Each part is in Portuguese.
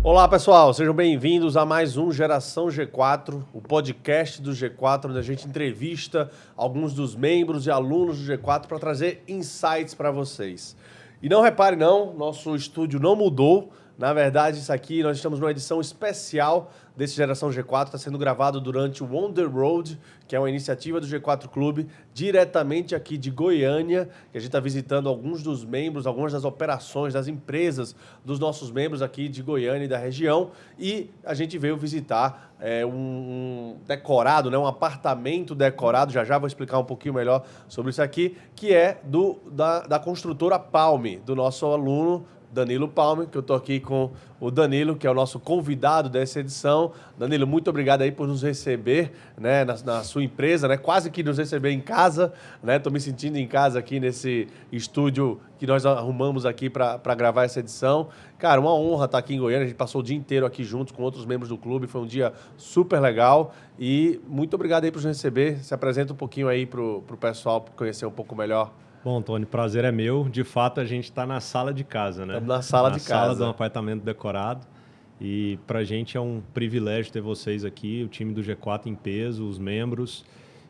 Olá pessoal, sejam bem-vindos a mais um Geração G4, o podcast do G4, onde a gente entrevista alguns dos membros e alunos do G4 para trazer insights para vocês. E não repare não, nosso estúdio não mudou. Na verdade, isso aqui, nós estamos numa edição especial desse Geração G4, está sendo gravado durante o On The Road, que é uma iniciativa do G4 Clube, diretamente aqui de Goiânia, que a gente está visitando alguns dos membros, algumas das operações, das empresas dos nossos membros aqui de Goiânia e da região, e a gente veio visitar um decorado, né, um apartamento decorado, já vou explicar um pouquinho melhor sobre isso aqui, que é da construtora Palme, do nosso aluno, Danilo Palme, que eu estou aqui com o Danilo, que é o nosso convidado dessa edição. Danilo, muito obrigado aí por nos receber, né, na sua empresa, né, quase que nos receber em casa, né, estou me sentindo em casa aqui nesse estúdio que nós arrumamos aqui para gravar essa edição. Cara, uma honra estar aqui em Goiânia, a gente passou o dia inteiro aqui juntos com outros membros do clube, foi um dia super legal e muito obrigado aí por nos receber. Se apresenta um pouquinho aí para o pessoal conhecer um pouco melhor. Bom, Tony, prazer é meu. De fato, a gente está na sala de casa, né? Estamos na sala de casa. Na sala de um apartamento decorado. E para a gente é um privilégio ter vocês aqui, o time do G4 em peso, os membros.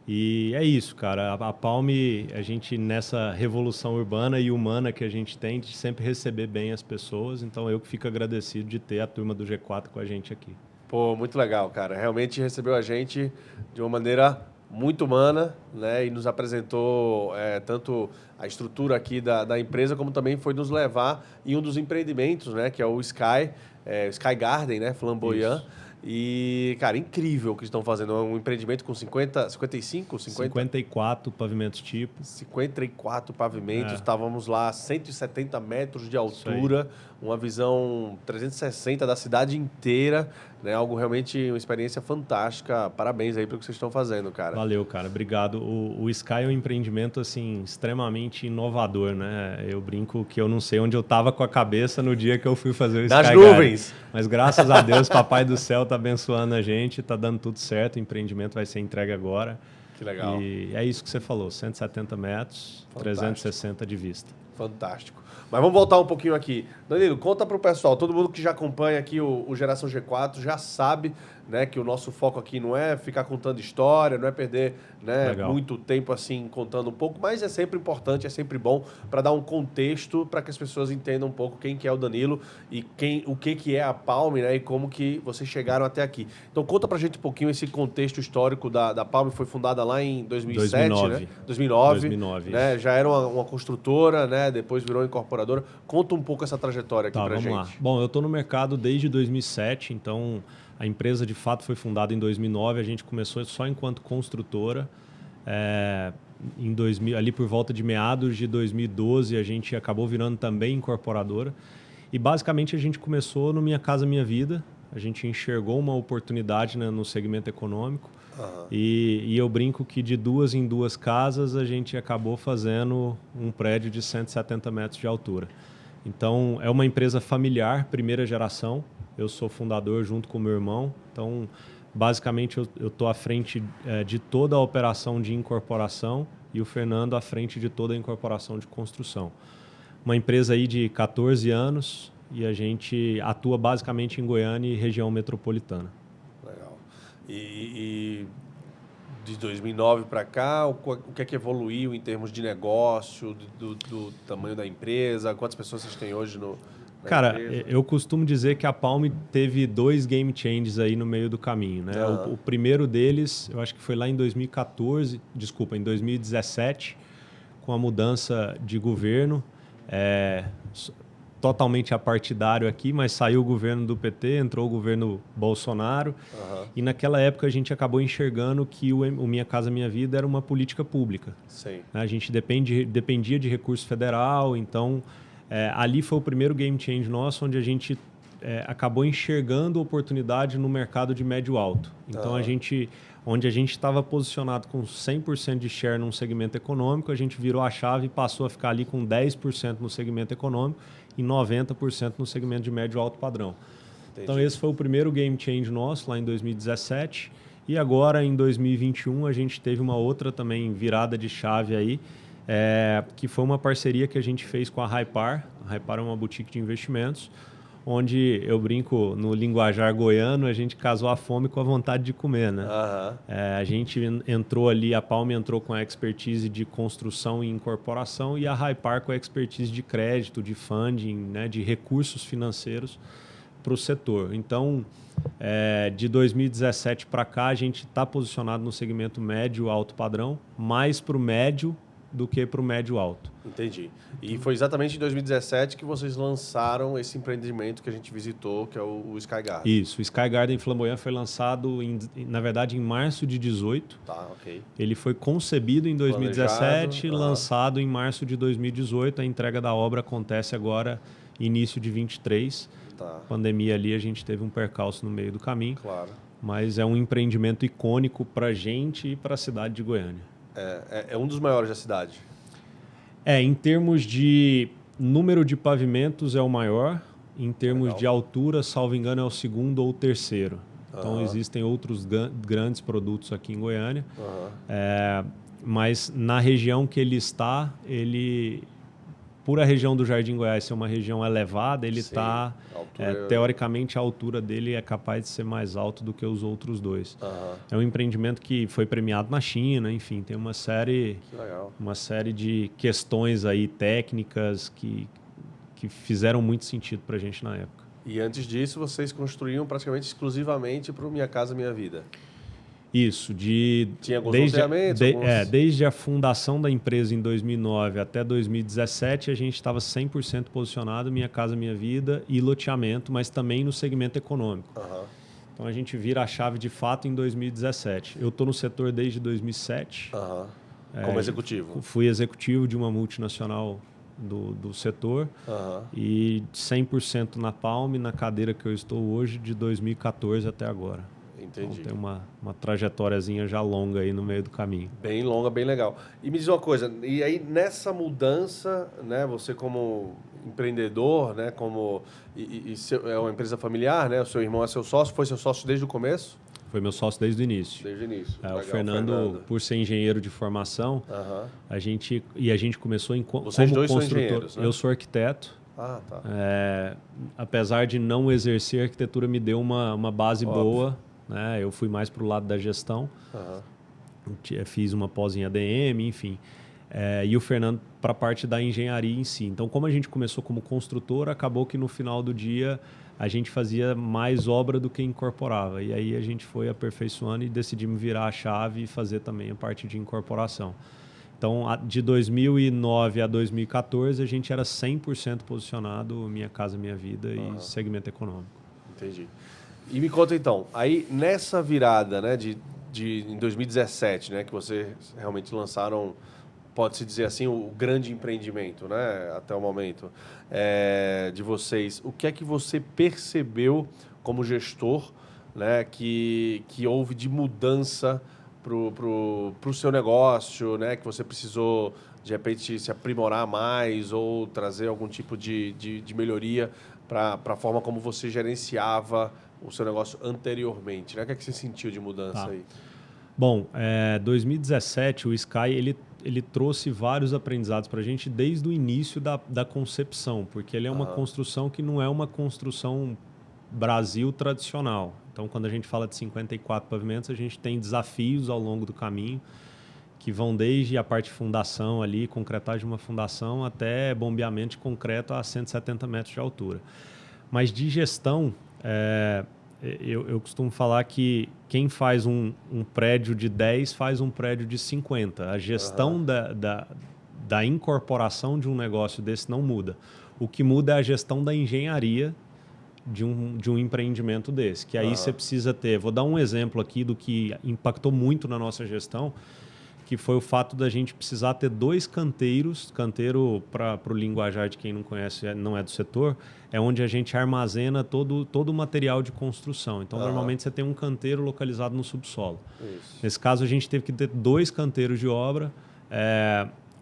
E é isso, cara. A Palme, a gente nessa revolução urbana e humana que a gente tem, de sempre receber bem as pessoas. Então eu que fico agradecido de ter a turma do G4 com a gente aqui. Pô, muito legal, cara. Realmente recebeu a gente de uma maneira muito humana, né? E nos apresentou tanto a estrutura aqui da empresa, como também foi nos levar em um dos empreendimentos, né? Que é o Sky Garden, né? Flamboyant. Isso. E, cara, incrível o que estão fazendo. É um empreendimento com 54 pavimentos tipo. 54 pavimentos. Estávamos lá 170 metros de altura, uma visão 360 da cidade inteira, né? Algo realmente, uma experiência fantástica. Parabéns aí pelo que vocês estão fazendo, cara. Valeu, cara. Obrigado. O Sky é um empreendimento, assim, extremamente inovador, né? Eu brinco que eu não sei onde eu estava com a cabeça no dia que eu fui fazer o Sky Nas nuvens! Garden. Mas graças a Deus, Papai do Céu tá abençoando a gente, tá dando tudo certo, o empreendimento vai ser entregue agora. Que legal. E é isso que você falou, 170 metros, fantástico. 360 de vista. Fantástico. Mas vamos voltar um pouquinho aqui. Danilo, conta para o pessoal, todo mundo que já acompanha aqui o Geração G4 já sabe, né, que o nosso foco aqui não é ficar contando história, não é perder, né, muito tempo assim contando um pouco, mas é sempre importante, é sempre bom para dar um contexto para que as pessoas entendam um pouco quem que é o Danilo e o que é a Palme, né, e como que vocês chegaram até aqui. Então conta para a gente um pouquinho esse contexto histórico da Palme, foi fundada lá em 2007, 2009. Né? 2009, né? Já era uma construtora, né, depois virou incorporadora. Conta um pouco essa trajetória aqui pra gente. Vamos lá. Bom, eu estou no mercado desde 2007, então a empresa de fato foi fundada em 2009, a gente começou só enquanto construtora. Ali por volta de meados de 2012 a gente acabou virando também incorporadora e basicamente a gente começou no Minha Casa Minha Vida, a gente enxergou uma oportunidade, né, no segmento econômico. Uhum. E eu brinco que de 2 em 2 casas a gente acabou fazendo um prédio de 170 metros de altura. Então é uma empresa familiar, primeira geração, eu sou fundador junto com o meu irmão, então basicamente eu estou à frente de toda a operação de incorporação e o Fernando à frente de toda a incorporação de construção. Uma empresa aí de 14 anos e a gente atua basicamente em Goiânia e região metropolitana. Legal. E de 2009 para cá, o que é que evoluiu em termos de negócio, do tamanho da empresa? Quantas pessoas vocês têm hoje na Cara, empresa? Eu costumo dizer que a Palme teve 2 game changes aí no meio do caminho, né? O primeiro deles, eu acho que foi lá em 2017, com a mudança de governo. Totalmente apartidário aqui, mas saiu o governo do PT, entrou o governo Bolsonaro. Uhum. E naquela época a gente acabou enxergando que o Minha Casa Minha Vida era uma política pública. Sim. A gente dependia de recurso federal, então ali foi o primeiro game change nosso, onde a gente acabou enxergando oportunidade no mercado de médio alto. Então onde a gente estava posicionado com 100% de share num segmento econômico, a gente virou a chave e passou a ficar ali com 10% no segmento econômico e 90% no segmento de médio alto padrão. Entendi. Então esse foi o primeiro game change nosso lá em 2017 e agora em 2021 a gente teve uma outra também virada de chave aí, que foi uma parceria que a gente fez com a Hypar. A Hypar é uma boutique de investimentos, onde eu brinco no linguajar goiano, a gente casou a fome com a vontade de comer, né? A gente entrou ali, a Palme entrou com a expertise de construção e incorporação e a Hypar com a expertise de crédito, de funding, né, de recursos financeiros para o setor. Então, de 2017 para cá, a gente está posicionado no segmento médio alto padrão, mais para o médio do que para o médio alto. Entendi. E foi exatamente em 2017 que vocês lançaram esse empreendimento que a gente visitou, que é o Sky Garden. Isso. O Sky Garden Flamboyant foi lançado, na verdade, em março de 2018. Tá, ok. Ele foi concebido em 2017, lançado em março de 2018. A entrega da obra acontece agora, início de 23. Tá. Pandemia ali, a gente teve um percalço no meio do caminho. Claro. Mas é um empreendimento icônico para a gente e para a cidade de Goiânia. É um dos maiores da cidade. Em termos de número de pavimentos é o maior, em termos de altura, salvo engano, é o segundo ou terceiro. Então existem outros grandes produtos aqui em Goiânia, mas na região que ele está, por a região do Jardim Goiás ser uma região elevada, ele está, teoricamente, a altura dele é capaz de ser mais alto do que os outros dois. É um empreendimento que foi premiado na China, enfim, tem uma série de questões aí técnicas que fizeram muito sentido para a gente na época. E antes disso, vocês construíam praticamente exclusivamente para o Minha Casa Minha Vida. Isso, Tinha alguns loteamentos? Desde a fundação da empresa em 2009 até 2017, a gente estava 100% posicionado Minha Casa Minha Vida e loteamento, mas também no segmento econômico. Então a gente vira a chave de fato em 2017. Eu estou no setor desde 2007. Como executivo? Fui executivo de uma multinacional do setor e 100% na Palme, na cadeira que eu estou hoje, de 2014 até agora. Entendi. Então, tem uma trajetóriazinha já longa aí no meio do caminho. Bem longa, bem legal. E me diz uma coisa, e aí nessa mudança, né, você como empreendedor, né, é uma empresa familiar, né, o seu irmão é seu sócio, foi seu sócio desde o começo? Foi meu sócio desde o início. Desde o início. Legal, o Fernando, por ser engenheiro de formação, a gente começou Vocês como dois construtor. são engenheiros, né? Eu sou arquiteto. Tá. Apesar de não exercer, a arquitetura me deu uma base boa. Né? Eu fui mais para o lado da gestão, fiz uma pós em ADM, enfim. E o Fernando para a parte da engenharia em si. Então, como a gente começou como construtor, acabou que no final do dia a gente fazia mais obra do que incorporava. E aí a gente foi aperfeiçoando e decidimos virar a chave e fazer também a parte de incorporação. Então, de 2009 a 2014, a gente era 100% posicionado Minha Casa Minha Vida e segmento econômico. Entendi. E me conta então, aí nessa virada, né, em 2017, né, que vocês realmente lançaram, pode-se dizer assim, o grande empreendimento, né, até o momento, de vocês, o que é que você percebeu como gestor, né, que houve de mudança pro seu negócio, né, que você precisou, de repente, se aprimorar mais ou trazer algum tipo de melhoria para a forma como você gerenciava o seu negócio anteriormente, né? O que é que você sentiu de mudança aí? Bom, 2017 o Sky ele trouxe vários aprendizados para a gente desde o início da concepção, porque ele é uma construção que não é uma construção Brasil tradicional. Então, quando a gente fala de 54 pavimentos, a gente tem desafios ao longo do caminho que vão desde a parte de fundação ali, concretagem de uma fundação, até bombeamento de concreto a 170 metros de altura. Mas de gestão, eu costumo falar que quem faz um prédio de 10 faz um prédio de 50. A gestão da incorporação de um negócio desse não muda. O que muda é a gestão da engenharia de um empreendimento desse. Que aí você precisa ter... Vou dar um exemplo aqui do que impactou muito na nossa gestão, que foi o fato da gente precisar ter 2 canteiros. Canteiro, para o linguajar de quem não conhece, não é do setor, é onde a gente armazena todo o material de construção. Então, normalmente, você tem um canteiro localizado no subsolo. Isso. Nesse caso, a gente teve que ter 2 canteiros de obra,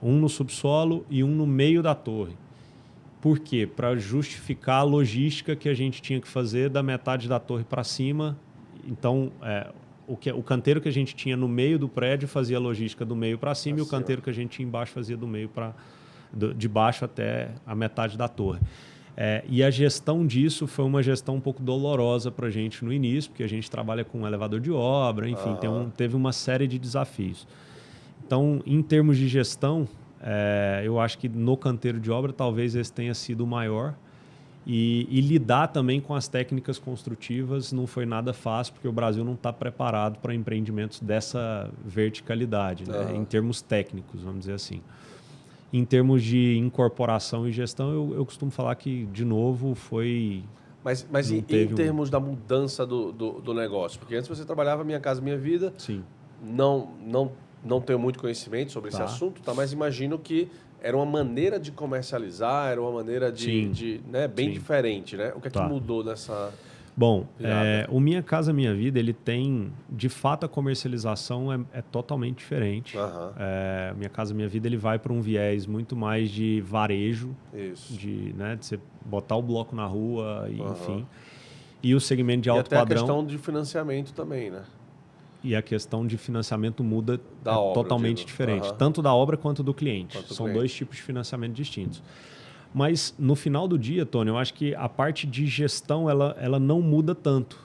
um no subsolo e um no meio da torre. Por quê? Para justificar a logística que a gente tinha que fazer da metade da torre para cima. Então, o canteiro que a gente tinha no meio do prédio fazia a logística do meio para cima e o canteiro que a gente tinha embaixo fazia de baixo até a metade da torre. E a gestão disso foi uma gestão um pouco dolorosa para a gente no início, porque a gente trabalha com um elevador de obra, enfim, teve uma série de desafios. Então, em termos de gestão, eu acho que no canteiro de obra talvez esse tenha sido o maior. E lidar também com as técnicas construtivas não foi nada fácil, porque o Brasil não está preparado para empreendimentos dessa verticalidade, né? Em termos técnicos, vamos dizer assim. Em termos de incorporação e gestão, eu costumo falar que, de novo, foi... Mas em termos da mudança do negócio? Porque antes você trabalhava Minha Casa Minha Vida. Sim. Não tenho muito conhecimento sobre esse assunto, tá? Mas imagino que era uma maneira de comercializar, era uma maneira né, bem diferente, né? O que é que mudou nessa... Bom, o Minha Casa Minha Vida, ele tem... De fato, a comercialização é totalmente diferente. Minha Casa Minha Vida, ele vai para um viés muito mais de varejo. Isso. De você botar o bloco na rua, enfim. E o segmento de alto padrão... E até a questão de financiamento também, né? E a questão de financiamento muda totalmente diferente. Tanto da obra quanto do cliente. São dois tipos de financiamento distintos. Mas, no final do dia, Tony, eu acho que a parte de gestão ela não muda tanto.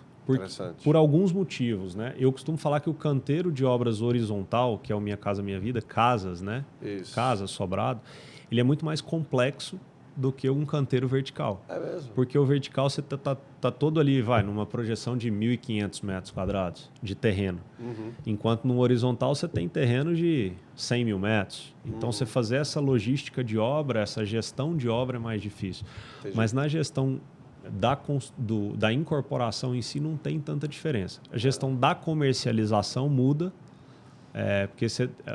Por alguns motivos, né? Eu costumo falar que o canteiro de obras horizontal, que é o Minha Casa Minha Vida, casas, né? Isso. Casas, sobrado, ele é muito mais complexo do que um canteiro vertical. É mesmo? Porque o vertical você tá todo ali, numa projeção de 1.500 metros quadrados de terreno. Enquanto no horizontal você tem terreno de 100 mil metros. Então, você fazer essa logística de obra, essa gestão de obra é mais difícil. Entendi. Mas na gestão da incorporação em si não tem tanta diferença. A gestão da comercialização muda, porque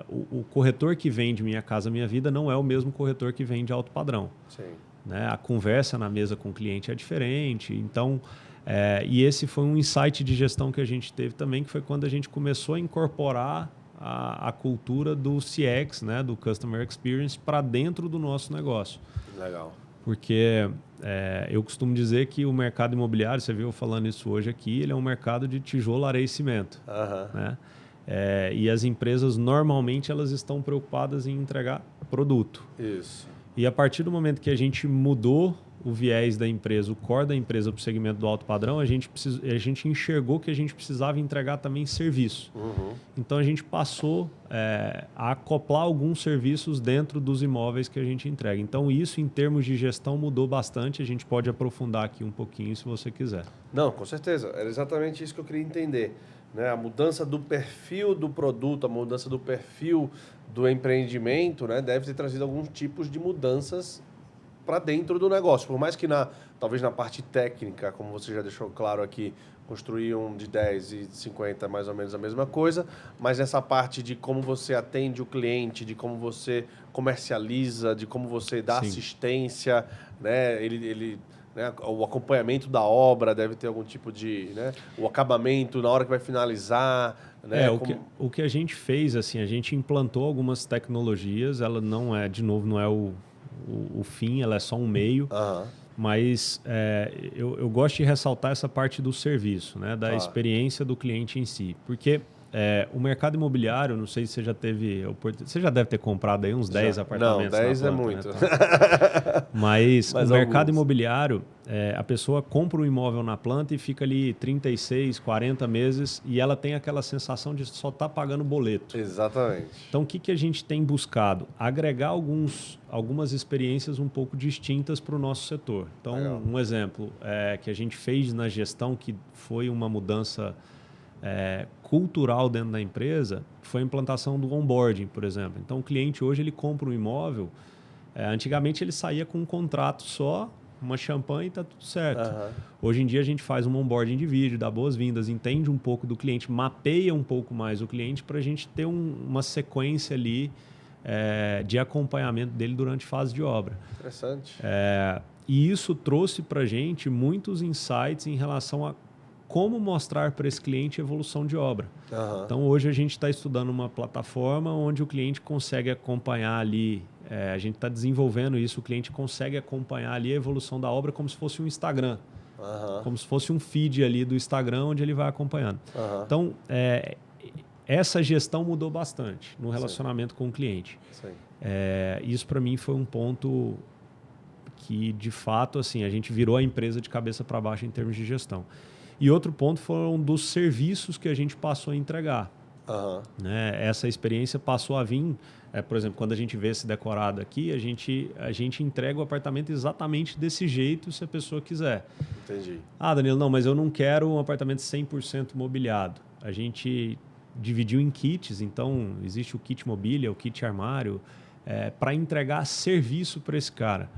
o corretor que vende Minha Casa Minha Vida não é o mesmo corretor que vende alto padrão. Sim. Né? A conversa na mesa com o cliente é diferente. Então, e esse foi um insight de gestão que a gente teve também, que foi quando a gente começou a incorporar a cultura do CX, né? Do Customer Experience, para dentro do nosso negócio. Legal. Porque eu costumo dizer que o mercado imobiliário, você viu falando isso hoje aqui, ele é um mercado de tijolo, areia e cimento. Né? E as empresas, normalmente, elas estão preocupadas em entregar produto. Isso. E a partir do momento que a gente mudou o viés da empresa, o core da empresa para o segmento do alto padrão, a gente enxergou que a gente precisava entregar também serviço. Então, a gente passou a acoplar alguns serviços dentro dos imóveis que a gente entrega. Então, isso, em termos de gestão, mudou bastante. A gente pode aprofundar aqui um pouquinho, se você quiser. Não, com certeza. Era exatamente isso que eu queria entender. Né? A mudança do perfil do produto, a mudança do perfil do empreendimento, né? Deve ter trazido alguns tipos de mudanças para dentro do negócio. Por mais que talvez na parte técnica, como você já deixou claro aqui, construíam de 10 e 50 mais ou menos a mesma coisa, mas nessa parte de como você atende o cliente, de como você comercializa, de como você dá assistência, né? Né? O acompanhamento da obra deve ter algum tipo de... Né? O acabamento na hora que vai finalizar... Né? O que a gente fez, assim, a gente implantou algumas tecnologias, ela não é, de novo, não é o fim, ela é só um meio, mas eu gosto de ressaltar essa parte do serviço, né? Da experiência do cliente em si, porque... o mercado imobiliário, não sei se você já teve... Você já deve ter comprado aí uns 10 apartamentos. Não, 10 na planta, é muito. Né? Mas o mercado imobiliário, a pessoa compra um imóvel na planta e fica ali 36, 40 meses e ela tem aquela sensação de só estar pagando boleto. Exatamente. Então, o que a gente tem buscado? Agregar algumas experiências um pouco distintas para o nosso setor. Então, um exemplo que a gente fez na gestão, que foi uma mudança... cultural dentro da empresa, foi a implantação do onboarding, por exemplo. Então, o cliente hoje ele compra um imóvel, antigamente ele saía com um contrato só, uma champanhe e está tudo certo. Hoje em dia a gente faz um onboarding de vídeo, dá boas-vindas, entende um pouco do cliente, mapeia um pouco mais o cliente para a gente ter uma sequência ali de acompanhamento dele durante a fase de obra. Interessante. E isso trouxe para a gente muitos insights em relação a como mostrar para esse cliente a evolução de obra. Então, hoje a gente está estudando uma plataforma onde o cliente consegue acompanhar ali, a gente está desenvolvendo isso, o cliente consegue acompanhar ali a evolução da obra como se fosse um Instagram, como se fosse um feed ali do Instagram onde ele vai acompanhando. Então, essa gestão mudou bastante no relacionamento com o cliente. Isso para mim foi um ponto que, de fato, assim, a gente virou a empresa de cabeça para baixo em termos de gestão. E outro ponto foram dos serviços que a gente passou a entregar. Aham. Né? Essa experiência passou a vir, por exemplo, quando a gente vê esse decorado aqui, a gente entrega o apartamento exatamente desse jeito, se a pessoa quiser. Entendi. Ah, Danilo, não, mas eu não quero um apartamento 100% mobiliado. A gente dividiu em kits, então existe o kit mobília, o kit armário, para entregar serviço para esse cara.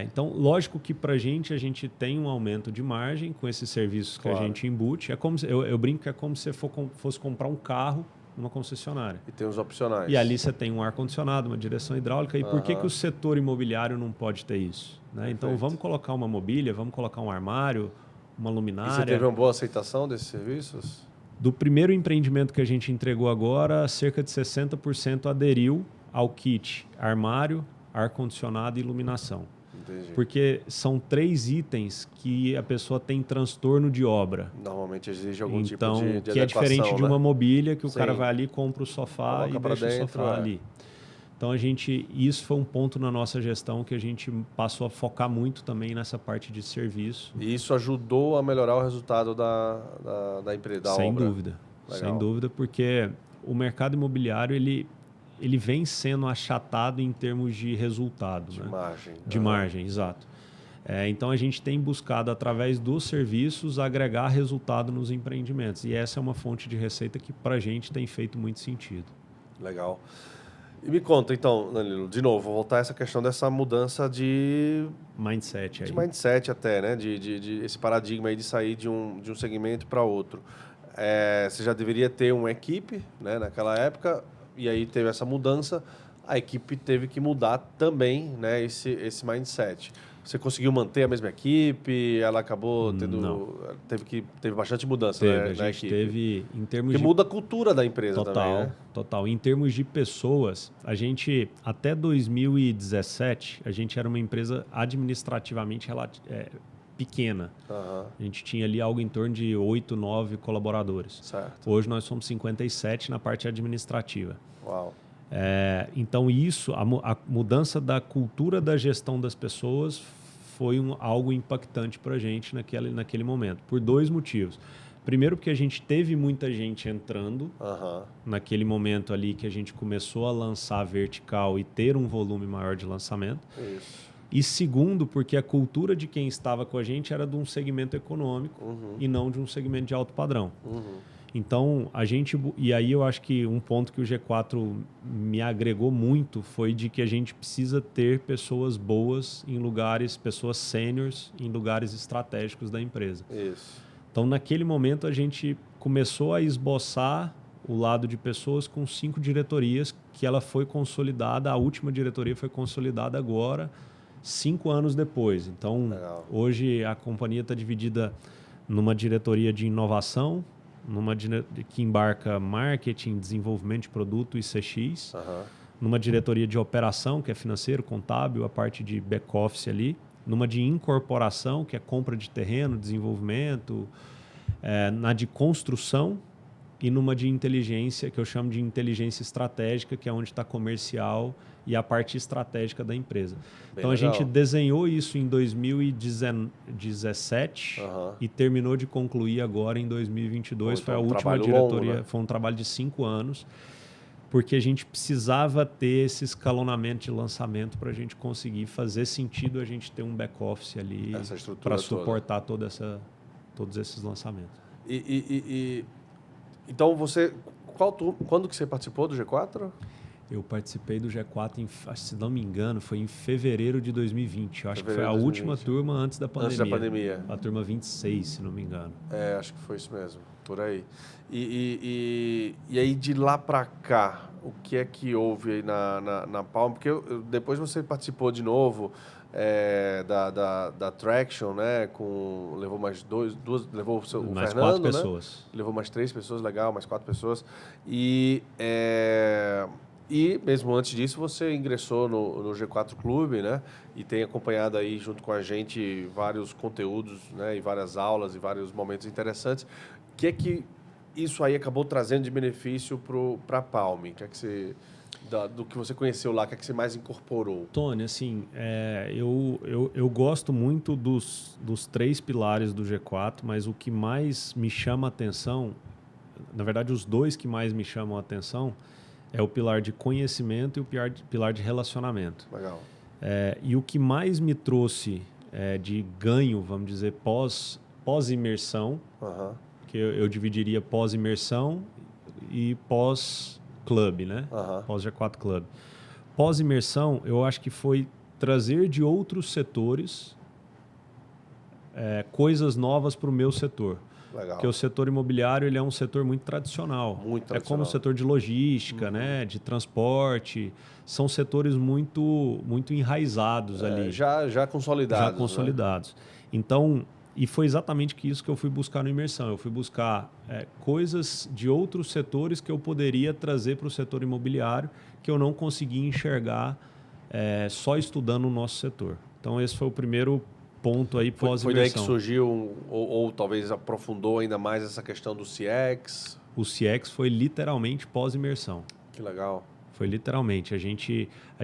Então, lógico que para a gente tem um aumento de margem com esses serviços que a gente embute. Eu brinco que é como se você fosse comprar um carro numa concessionária. E tem os opcionais. E ali você tem um ar-condicionado, uma direção hidráulica. E por que o setor imobiliário não pode ter isso? Né? Então, vamos colocar uma mobília, vamos colocar um armário, uma luminária. E você teve uma boa aceitação desses serviços? Do primeiro empreendimento que a gente entregou agora, cerca de 60% aderiu ao kit armário, ar-condicionado e iluminação. Entendi. Porque são 3 itens que a pessoa tem transtorno de obra. Normalmente exige algum tipo então, de que é diferente de uma mobília que o Sim. cara vai ali, compra o sofá Coloca e pra deixa dentro, o sofá ali. Então, isso foi um ponto na nossa gestão que a gente passou a focar muito também nessa parte de serviço. E isso ajudou a melhorar o resultado da empresa, da Sem obra? dúvida. Legal. Sem dúvida, porque o mercado imobiliário, ele vem sendo achatado em termos de resultado. De né? margem. De margem, exato. Então, a gente tem buscado, através dos serviços, agregar resultado nos empreendimentos. E essa é uma fonte de receita que, para a gente, tem feito muito sentido. Legal. E me conta, então, Danilo, de novo, vou voltar a essa questão dessa mudança de Mindset aí. De mindset até, né? De esse paradigma aí de sair de um segmento para outro. Você já deveria ter uma equipe, né, naquela época, e aí teve essa mudança, a equipe teve que mudar também, né, esse mindset. Você conseguiu manter a mesma equipe? Ela acabou tendo... Não. Teve bastante mudança, Teve, né, a na gente equipe. teve, em termos Porque de... muda a cultura da empresa Total, também, né? total. Em termos de pessoas, a gente, até 2017, a gente era uma empresa administrativamente pequena. A gente tinha ali algo em torno de 8, 9 colaboradores. Certo. Hoje nós somos 57 na parte administrativa. Uau. Então, a mudança da cultura da gestão das pessoas foi algo impactante para a gente naquele momento, por 2 motivos. Primeiro, porque a gente teve muita gente entrando naquele momento ali que a gente começou a lançar vertical e ter um volume maior de lançamento. Isso. E segundo, porque a cultura de quem estava com a gente era de um segmento econômico e não de um segmento de alto padrão. Então, e aí eu acho que um ponto que o G4 me agregou muito foi de que a gente precisa ter pessoas boas em lugares, pessoas sêniores em lugares estratégicos da empresa. Isso. Então, naquele momento, a gente começou a esboçar o lado de pessoas com 5 diretorias, que ela foi consolidada, a última diretoria foi consolidada agora, 5 anos depois. Então, hoje a companhia está dividida numa diretoria de inovação, que embarca marketing, desenvolvimento de produto e CX, numa diretoria de operação, que é financeiro, contábil, a parte de back-office ali, numa de incorporação, que é compra de terreno, desenvolvimento, na de construção e numa de inteligência, que eu chamo de inteligência estratégica, que é onde está comercial e a parte estratégica da empresa. Então, a gente desenhou isso em 2017 e terminou de concluir agora em 2022. Foi a última diretoria, longo, né? Foi um trabalho de 5 anos, porque a gente precisava ter esse escalonamento de lançamento para a gente conseguir fazer sentido a gente ter um back-office ali para suportar todos esses lançamentos. Então, quando que você participou do G4? Eu participei do G4, se não me engano, foi em fevereiro de 2020. Eu acho que foi a última turma antes da pandemia. Antes da pandemia. A turma 26, se não me engano. Acho que foi isso mesmo, por aí. E aí, de lá para cá, o que é que houve aí na Palm? Porque depois você participou de novo da Traction, né? Levou mais levou o mais Fernando, 4 pessoas. Né? Levou mais 3 pessoas, legal, mais 4 pessoas. E mesmo antes disso, você ingressou no G4 Clube, né? E tem acompanhado aí junto com a gente vários conteúdos, né? E várias aulas e vários momentos interessantes. O que é que isso aí acabou trazendo de benefício para a Palm? O que é que você do que você conheceu lá, o que é que você mais incorporou? Tony, assim, eu gosto muito dos 3 pilares do G4, mas o que mais me chama a atenção, na verdade, os 2 que mais me chamam a atenção é o pilar de conhecimento e o pilar de relacionamento. Legal. E o que mais me trouxe de ganho, vamos dizer, pós-imersão, que eu dividiria pós-imersão e pós-club, né? Pós-G4 Club. Pós-imersão, eu acho que foi trazer de outros setores coisas novas para o meu setor. Legal. Porque o setor imobiliário ele é um setor muito tradicional. Muito tradicional. É como o setor de logística, né? De transporte. São setores muito enraizados ali. Já consolidados. Já consolidados. Né? Então, e foi exatamente isso que eu fui buscar no Imersão. Eu fui buscar coisas de outros setores que eu poderia trazer para o setor imobiliário que eu não conseguia enxergar só estudando o nosso setor. Então, esse foi o primeiro ponto aí pós-imersão. Foi daí que surgiu, ou talvez aprofundou ainda mais essa questão do CX? O CX foi literalmente pós-imersão. Que legal. Foi literalmente. A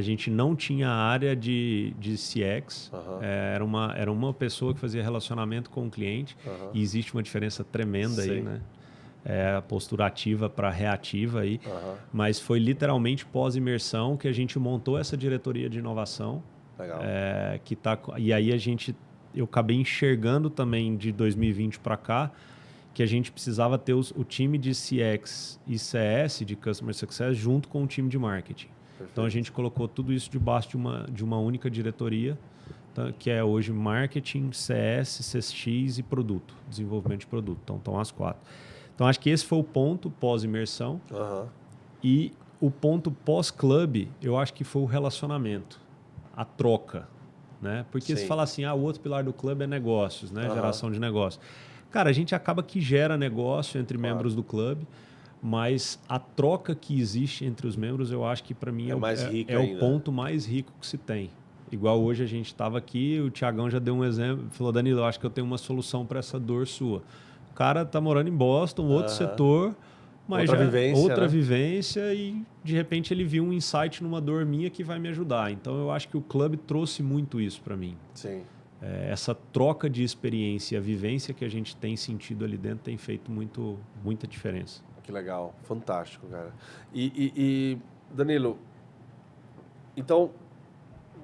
gente não tinha área de CX. Era uma pessoa que fazia relacionamento com o cliente. E existe uma diferença tremenda aí, né? A postura ativa para reativa aí. Mas foi literalmente pós-imersão que a gente montou essa diretoria de inovação. Legal. E aí eu acabei enxergando também de 2020 para cá que a gente precisava ter o time de CX e CS, de Customer Success, junto com o time de marketing. Perfeito. Então a gente colocou tudo isso debaixo de uma única diretoria, que é hoje marketing, CS, CX e produto, desenvolvimento de produto. Então estão as 4. Então acho que esse foi o ponto pós-imersão. E o ponto pós-club, eu acho que foi o relacionamento, a troca. Né? Porque se fala assim, o outro pilar do clube é negócios, né? Geração de negócios. Cara, a gente acaba que gera negócio entre membros do clube, mas a troca que existe entre os membros, eu acho que para mim é o ponto mais rico que se tem. Igual hoje a gente estava aqui, o Thiagão já deu um exemplo, falou, Danilo, eu acho que eu tenho uma solução para essa dor sua. O cara está morando em Boston, outro setor, mas outra vivência e de repente ele viu um insight numa dor minha que vai me ajudar. Então eu acho que o clube trouxe muito isso para mim. Sim. Essa troca de experiência e a vivência que a gente tem sentido ali dentro tem feito muita diferença. Que legal, fantástico, cara. E Danilo, então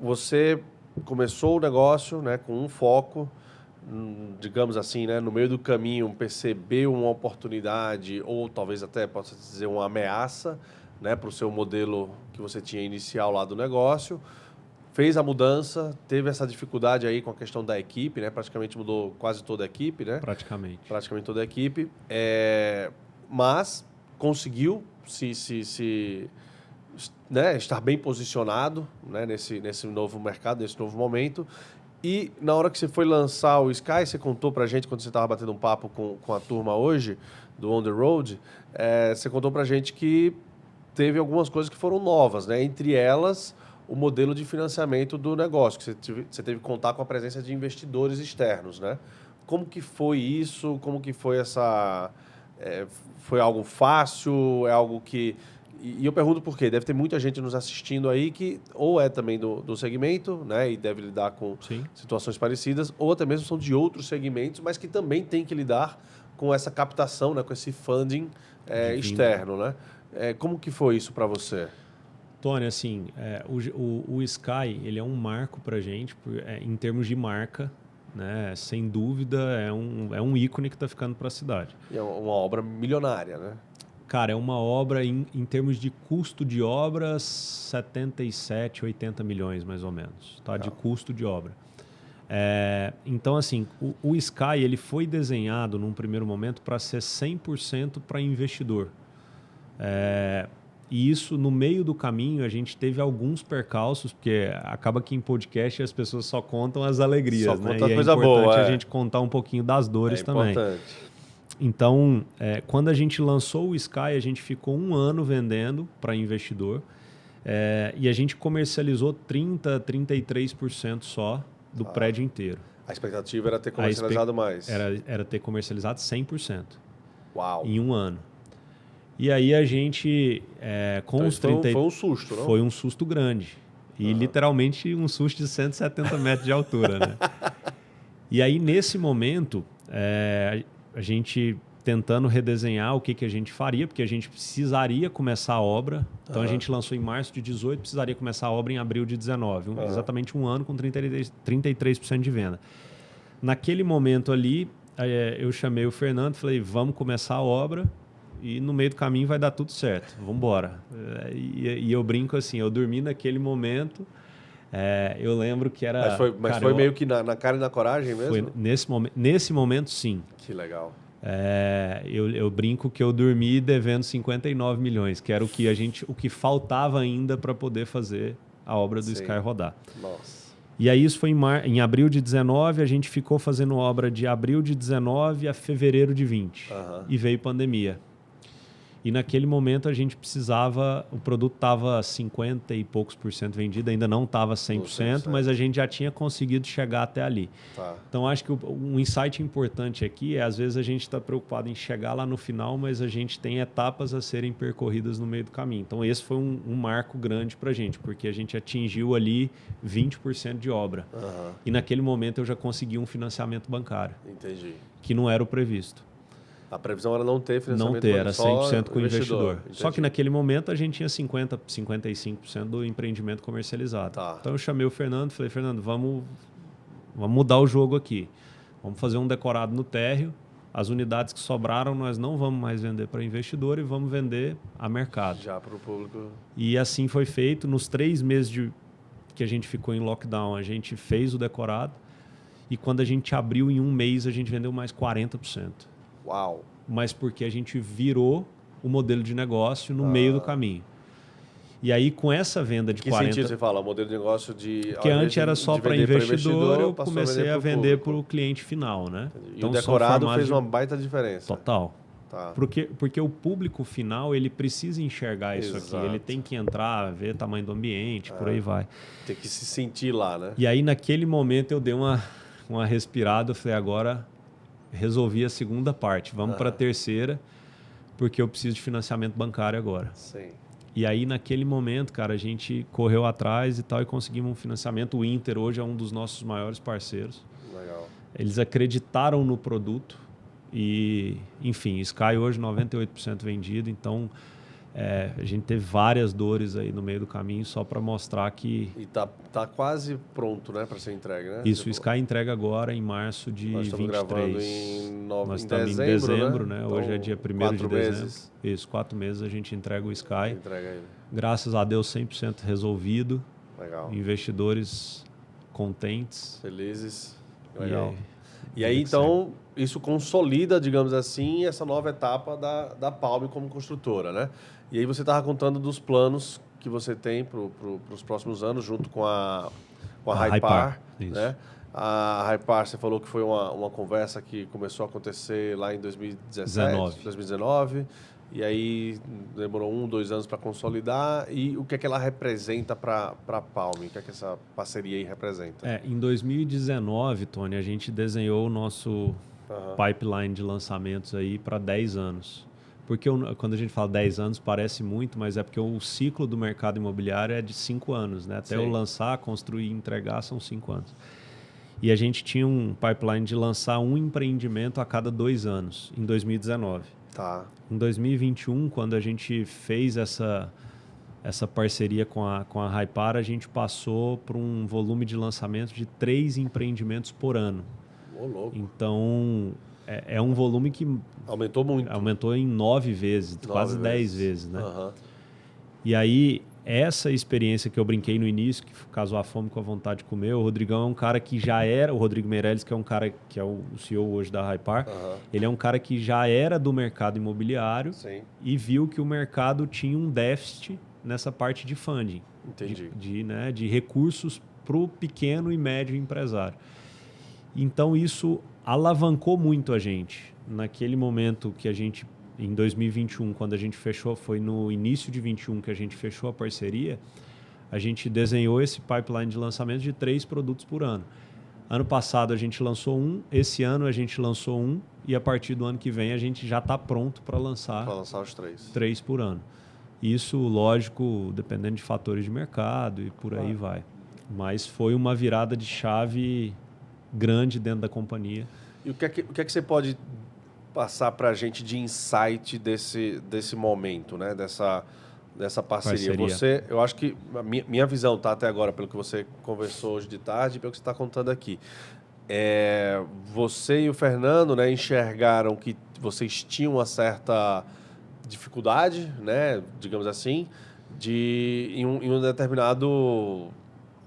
você começou o negócio, né, com um foco, digamos assim, né, no meio do caminho percebeu uma oportunidade ou talvez até possa dizer uma ameaça, né, para o seu modelo que você tinha inicial lá do negócio. Fez a mudança, teve essa dificuldade aí com a questão da equipe, né? Praticamente mudou quase toda a equipe, né? Praticamente toda a equipe. Mas conseguiu né, estar bem posicionado, né, nesse novo mercado, nesse novo momento. E na hora que você foi lançar o Sky, você contou pra gente, quando você estava batendo um papo com a turma hoje, do On The Road, você contou pra gente que teve algumas coisas que foram novas, né? Entre elas, o modelo de financiamento do negócio, que você teve que contar com a presença de investidores externos, né? Como que foi isso? Como que foi essa... foi algo fácil? É algo que... E eu pergunto por quê? Deve ter muita gente nos assistindo aí que ou é também do segmento, né? E deve lidar com situações parecidas, ou até mesmo são de outros segmentos, mas que também tem que lidar com essa captação, né? Com esse funding externo, né? Como que foi isso para você? Tony, assim, o Sky ele é um marco para a gente em termos de marca, né? Sem dúvida, é um ícone que está ficando para a cidade. E é uma obra milionária, né? Cara, é uma obra, em termos de custo de obra, 77, 80 milhões, mais ou menos, tá? De custo de obra. Então, assim, o Sky ele foi desenhado, num primeiro momento, para ser 100% para investidor. E isso, no meio do caminho, a gente teve alguns percalços, porque acaba que em podcast as pessoas só contam as alegrias, né? E coisa é importante boa, a gente contar um pouquinho das dores também. Então, quando a gente lançou o Sky, a gente ficou 1 ano vendendo para investidor e a gente comercializou 30%, 33% só do prédio inteiro. A expectativa era ter comercializado mais. Era ter comercializado 100%. Uau! Em 1 ano. E aí a gente, com Então, os 30... Foi um susto, não? Foi um susto grande. E literalmente um susto de 170 metros de altura, né? E aí, nesse momento, a gente tentando redesenhar o que a gente faria, porque a gente precisaria começar a obra. Então, a gente lançou em março de 18, precisaria começar a obra em abril de 19. Exatamente um ano com 33% de venda. Naquele momento ali, eu chamei o Fernando e falei, vamos começar a obra e no meio do caminho vai dar tudo certo, vamos embora. E eu brinco assim, eu dormi naquele momento, eu lembro que era... Mas foi meio que na cara e na coragem mesmo? Foi nesse momento, sim. Que legal. Eu brinco que eu dormi devendo 59 milhões, que era o que faltava ainda para poder fazer a obra do Sky rodar. Nossa. E aí isso foi em abril de 19, a gente ficou fazendo obra de abril de 19 a fevereiro de 20. E veio pandemia. E naquele momento a gente precisava, o produto estava 50 e poucos % vendido, ainda não estava 100%, mas a gente já tinha conseguido chegar até ali. Tá. Então acho que um insight importante aqui às vezes a gente está preocupado em chegar lá no final, mas a gente tem etapas a serem percorridas no meio do caminho. Então esse foi um marco grande para a gente, porque a gente atingiu ali 20% de obra. E naquele momento eu já consegui um financiamento bancário. Entendi. Que não era o previsto. A previsão era não ter financiamento. Não ter, era 100% com o investidor. Entendi. Só que naquele momento a gente tinha 55% do empreendimento comercializado. Tá. Então eu chamei o Fernando e falei, Fernando, vamos mudar o jogo aqui. Vamos fazer um decorado no térreo. As unidades que sobraram nós não vamos mais vender para investidor e vamos vender a mercado. Já para o público. E assim foi feito. Nos 3 meses que a gente ficou em lockdown, a gente fez o decorado. E quando a gente abriu em um mês, a gente vendeu mais 40%. Uau! Mas porque a gente virou o modelo de negócio no meio do caminho. E aí, com essa venda de 40%... Que sentido você fala? O modelo de negócio de... Porque antes era só para investidor, eu comecei a vender para o cliente final, né? Então, o decorado fez uma baita diferença. Total. Tá. Porque o público final, ele precisa enxergar isso aqui. Ele tem que entrar, ver o tamanho do ambiente, por aí vai. Tem que se sentir lá, né? E aí, naquele momento, eu dei uma respirada. Eu falei, agora... resolvi a segunda parte, vamos para a terceira, porque eu preciso de financiamento bancário agora. Sim. E aí, naquele momento, cara, a gente correu atrás e tal e conseguimos um financiamento. O Inter hoje é um dos nossos maiores parceiros. Legal. Eles acreditaram no produto e, enfim, Sky hoje 98% vendido, então... a gente teve várias dores aí no meio do caminho só para mostrar que... E tá quase pronto, né, para ser entregue, né? Isso, o Sky entrega agora em março de 23. Nós estamos gravando Nós estamos em dezembro, né? Então, Hoje é dia 1º de dezembro. Isso, 4 meses a gente entrega o Sky. Entrega ele. Graças a Deus, 100% resolvido. Legal. Investidores contentes. Felizes. Legal. E aí, então, isso consolida, digamos assim, essa nova etapa da Palm como construtora, né? E aí você estava contando dos planos que você tem para os próximos anos, junto com a Hypar, né? A Hypar, você falou que foi uma conversa que começou a acontecer lá em 2019. E aí demorou 1-2 anos para consolidar. E o que é que ela representa para a Palm? O que é que essa parceria aí representa? Em 2019, Tony, a gente desenhou o nosso pipeline de lançamentos aí para 10 anos. Porque quando a gente fala 10 anos parece muito, mas é porque o ciclo do mercado imobiliário é de 5 anos, né? Até eu lançar, construir e entregar são 5 anos. E a gente tinha um pipeline de lançar um empreendimento a cada 2 anos, em 2019. Tá. Em 2021, quando a gente fez essa parceria com a Hypar, a gente passou por um volume de lançamento de 3 empreendimentos por ano. Ô, louco. Então... é um volume que... aumentou muito. Aumentou em 9 vezes, quase 10 vezes, né? Uhum. E aí, essa experiência que eu brinquei no início, que casou a fome com a vontade de comer, o Rodrigão é um cara que já era... O Rodrigo Meirelles, que é um cara que é o CEO hoje da Hypar, ele é um cara que já era do mercado imobiliário. Sim. E viu que o mercado tinha um déficit nessa parte de funding. Entendi. De recursos para o pequeno e médio empresário. Então, isso alavancou muito a gente. Naquele momento que a gente, em 2021, quando a gente fechou, foi no início de 21 que a gente fechou a parceria, a gente desenhou esse pipeline de lançamento de 3 produtos por ano. Ano passado a gente lançou um, esse ano a gente lançou um, e a partir do ano que vem a gente já está pronto para lançar os 3. 3 por ano. Isso, lógico, dependendo de fatores de mercado e por aí vai. Mas foi uma virada de chave grande dentro da companhia. E o que é que você pode passar para a gente de insight desse momento, né? Dessa parceria? Eu acho que a minha visão, tá, até agora, pelo que você conversou hoje de tarde, pelo que você está contando aqui, você e o Fernando, né, enxergaram que vocês tinham uma certa dificuldade, né, digamos assim, em um determinado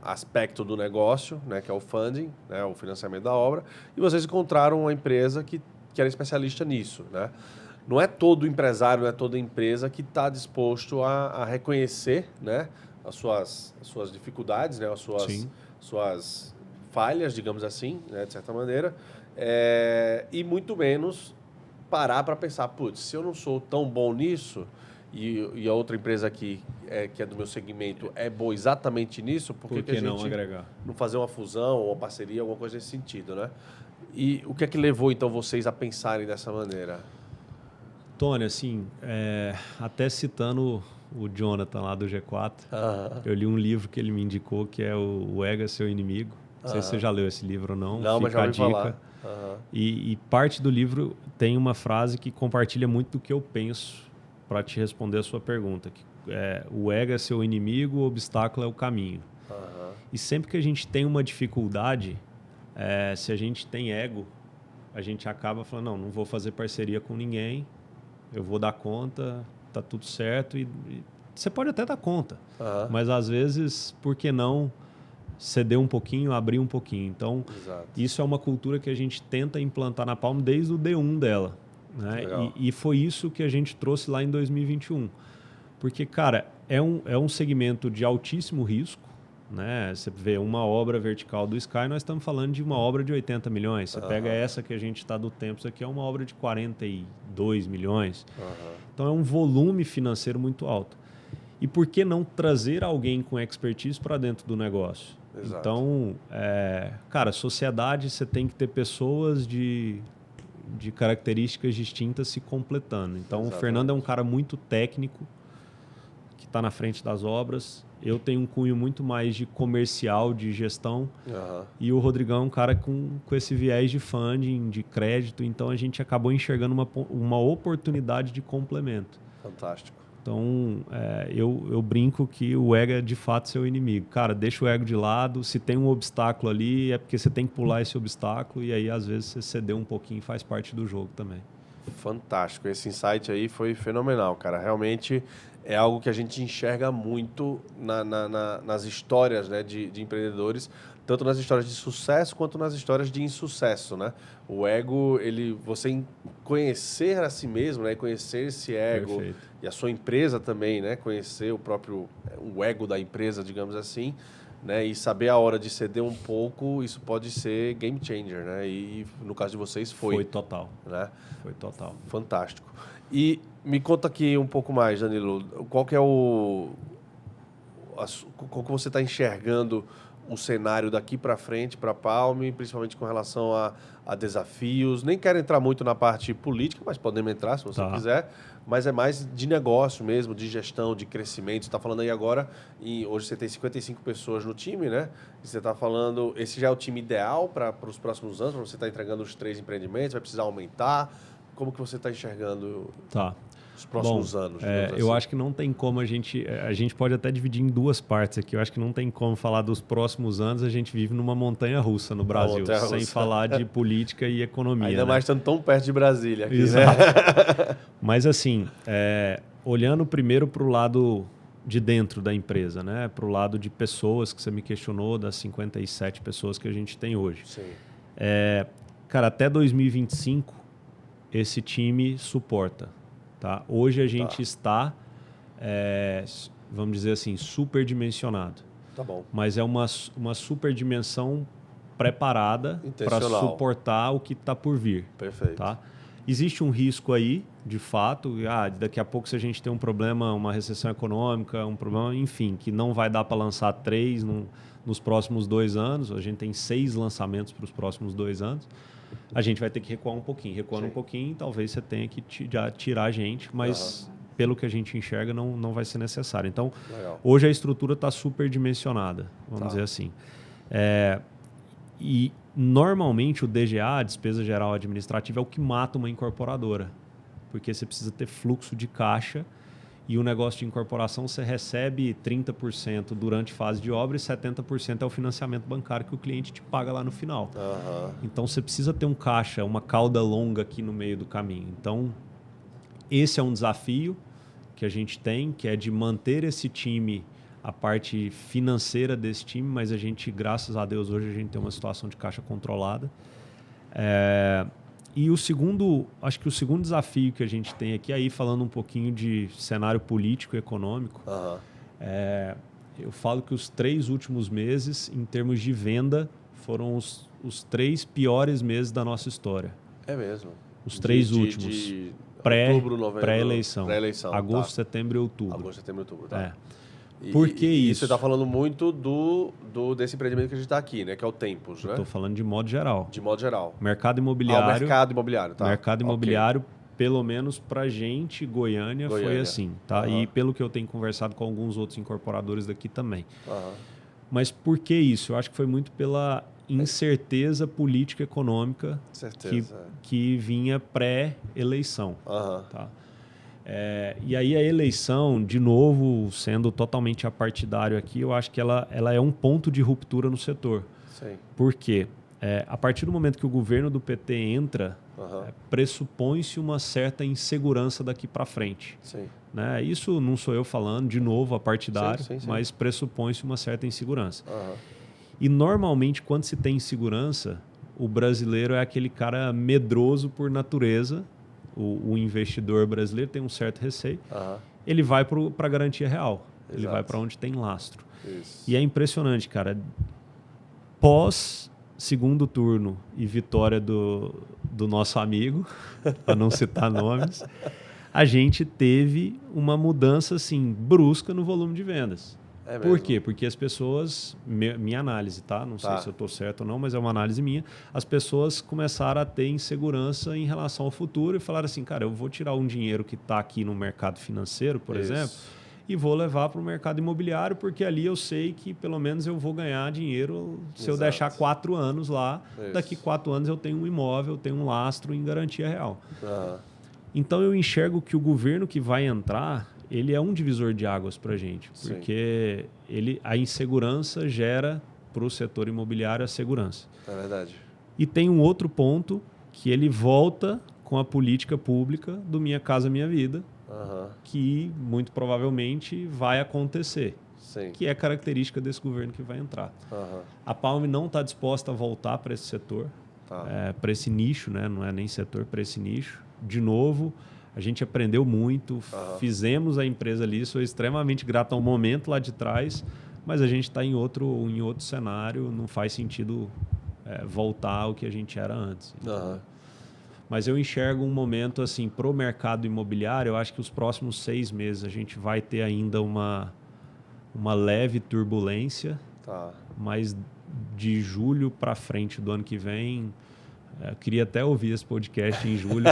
aspecto do negócio, né, que é o funding, né, o financiamento da obra, e vocês encontraram uma empresa que era especialista nisso, né? Não é todo empresário, não é toda empresa que está disposto a reconhecer, né, as suas dificuldades, né, as suas falhas, digamos assim, né, de certa maneira, e muito menos parar para pensar, putz, se eu não sou tão bom nisso e a outra empresa aqui, que é do meu segmento, é boa exatamente nisso, por que a gente não agregar? Não fazer uma fusão ou uma parceria, alguma coisa nesse sentido, né? E o que é que levou, então, vocês a pensarem dessa maneira? Tony, assim, até citando o Jonathan lá do G4, eu li um livro que ele me indicou, que é o Ego é Seu Inimigo. Não sei se você já leu esse livro ou não. Não, mas já ouvi falar. E parte do livro tem uma frase que compartilha muito do que eu penso para te responder a sua pergunta. Que o ego é seu inimigo, o obstáculo é o caminho. E sempre que a gente tem uma dificuldade, se a gente tem ego, a gente acaba falando, não vou fazer parceria com ninguém, eu vou dar conta, tá tudo certo. E você pode até dar conta, mas às vezes, por que não ceder um pouquinho, abrir um pouquinho? Então, isso é uma cultura que a gente tenta implantar na Palm desde o D1 dela. Né? E foi isso que a gente trouxe lá em 2021. Porque, cara, é um segmento de altíssimo risco. Né? Você vê uma obra vertical do Sky, nós estamos falando de uma obra de 80 milhões. Você pega essa que a gente está do tempo, isso aqui é uma obra de 42 milhões. Então, é um volume financeiro muito alto. E por que não trazer alguém com expertise para dentro do negócio? Exato. Então, cara, sociedade, você tem que ter pessoas de características distintas se completando. Então, exatamente. O Fernando é um cara muito técnico, que está na frente das obras. Eu tenho um cunho muito mais de comercial, de gestão. E o Rodrigão é um cara com esse viés de funding, de crédito. Então, a gente acabou enxergando uma oportunidade de complemento. Fantástico. Então, eu brinco que o ego é de fato seu inimigo. Cara, deixa o ego de lado. Se tem um obstáculo ali, é porque você tem que pular esse obstáculo. E aí, às vezes, você ceder um pouquinho faz parte do jogo também. Fantástico. Esse insight aí foi fenomenal, cara. Realmente é algo que a gente enxerga muito nas histórias, né, de empreendedores, tanto nas histórias de sucesso quanto nas histórias de insucesso, né? O ego, você conhecer a si mesmo, né, conhecer esse ego. Perfeito. E a sua empresa também, né, conhecer o ego da empresa, digamos assim, né, e saber a hora de ceder um pouco, isso pode ser game changer, né? E no caso de vocês foi. Foi total. Né? Foi total. Fantástico. E me conta aqui um pouco mais, Danilo, qual que é qual que você está enxergando o cenário daqui para frente, para a Palm, principalmente com relação a desafios? Nem quero entrar muito na parte política, mas podemos entrar se você quiser. Mas é mais de negócio mesmo, de gestão, de crescimento. Você está falando aí agora, hoje você tem 55 pessoas no time, né? E você está falando, esse já é o time ideal para os próximos anos, para você estar entregando os 3 empreendimentos, vai precisar aumentar? Como que você está enxergando os próximos anos? Eu acho que não tem como a gente pode até dividir em 2 partes aqui. Eu acho que não tem como falar dos próximos anos. A gente vive numa montanha russa no Brasil, sem falar de política e economia. Ainda mais estando tão perto de Brasília aqui, exato. Né? Mas assim, olhando primeiro para o lado de dentro da empresa, né? Para o lado de pessoas que você me questionou, das 57 pessoas que a gente tem hoje. Sim. Cara, até 2025 esse time suporta. Tá? Hoje a gente está, vamos dizer assim, superdimensionado. Tá bom. Mas é uma superdimensão preparada para suportar o que está por vir. Perfeito. Tá? Existe um risco aí, de fato, daqui a pouco se a gente tem um problema, uma recessão econômica, um problema, enfim, que não vai dar para lançar 3 nos próximos 2 anos, a gente tem 6 lançamentos para os próximos 2 anos, a gente vai ter que recuar um pouquinho. Recuando um pouquinho, talvez você tenha que tirar a gente, mas pelo que a gente enxerga, não vai ser necessário. Então, hoje a estrutura está superdimensionada, vamos dizer assim. E normalmente o DGA, a Despesa Geral Administrativa, é o que mata uma incorporadora, porque você precisa ter fluxo de caixa e o negócio de incorporação você recebe 30% durante fase de obra e 70% é o financiamento bancário que o cliente te paga lá no final. Então você precisa ter um caixa, uma cauda longa aqui no meio do caminho. Então esse é um desafio que a gente tem, que é de manter esse time, a parte financeira desse time, mas a gente, graças a Deus, hoje a gente tem uma situação de caixa controlada. E acho que o segundo desafio que a gente tem aqui, aí falando um pouquinho de cenário político e econômico, eu falo que os 3 últimos meses, em termos de venda, foram os 3 piores meses da nossa história. É mesmo? Os 3 últimos. Outubro, novembro, pré-eleição. Pré-eleição. Agosto, setembro e outubro. Agosto, setembro e outubro, tá. Por que isso? Você está falando muito desse empreendimento que a gente está aqui, né? Que é o Tempos, né? Estou falando de modo geral. De modo geral. Mercado imobiliário. Mercado imobiliário, tá. Mercado imobiliário, pelo menos para a gente, Goiânia, foi assim, tá? E pelo que eu tenho conversado com alguns outros incorporadores daqui também. Mas por que isso? Eu acho que foi muito pela incerteza política econômica que vinha pré-eleição. Tá? E aí a eleição, de novo, sendo totalmente apartidário aqui, eu acho que ela é um ponto de ruptura no setor. Sim. Por quê? A partir do momento que o governo do PT entra, pressupõe-se uma certa insegurança daqui para frente. Sim. Né? Isso não sou eu falando, de novo, apartidário, mas pressupõe-se uma certa insegurança. E normalmente, quando se tem insegurança, o brasileiro é aquele cara medroso por natureza. O investidor brasileiro tem um certo receio. Ele vai para a garantia real. Exato. Ele vai para onde tem lastro. Isso. E é impressionante, cara. Pós segundo turno e vitória do nosso amigo, para não citar nomes, a gente teve uma mudança assim, brusca no volume de vendas. Por quê? Porque as pessoas, minha análise, tá? Não sei se eu estou certo ou não, mas é uma análise minha. As pessoas começaram a ter insegurança em relação ao futuro e falaram assim, cara, eu vou tirar um dinheiro que está aqui no mercado financeiro, por exemplo, e vou levar para o mercado imobiliário, porque ali eu sei que pelo menos eu vou ganhar dinheiro se eu deixar 4 anos lá. Daqui 4 anos eu tenho um imóvel, eu tenho um lastro em garantia real. Então eu enxergo que o governo que vai entrar, ele é um divisor de águas para a gente, porque a insegurança gera para o setor imobiliário a segurança. É verdade. E tem um outro ponto que ele volta com a política pública do Minha Casa Minha Vida, que muito provavelmente vai acontecer, que é característica desse governo que vai entrar. A Palme não está disposta a voltar para esse setor, para esse nicho, né? Não é nem setor, para esse nicho. De novo, a gente aprendeu muito, fizemos a empresa ali, sou extremamente grato ao momento lá de trás, mas a gente está em outro cenário, não faz sentido voltar ao que a gente era antes. Mas eu enxergo um momento assim, para o mercado imobiliário, eu acho que os próximos 6 meses a gente vai ter ainda uma leve turbulência, mas de julho para frente do ano que vem... Eu queria até ouvir esse podcast em julho,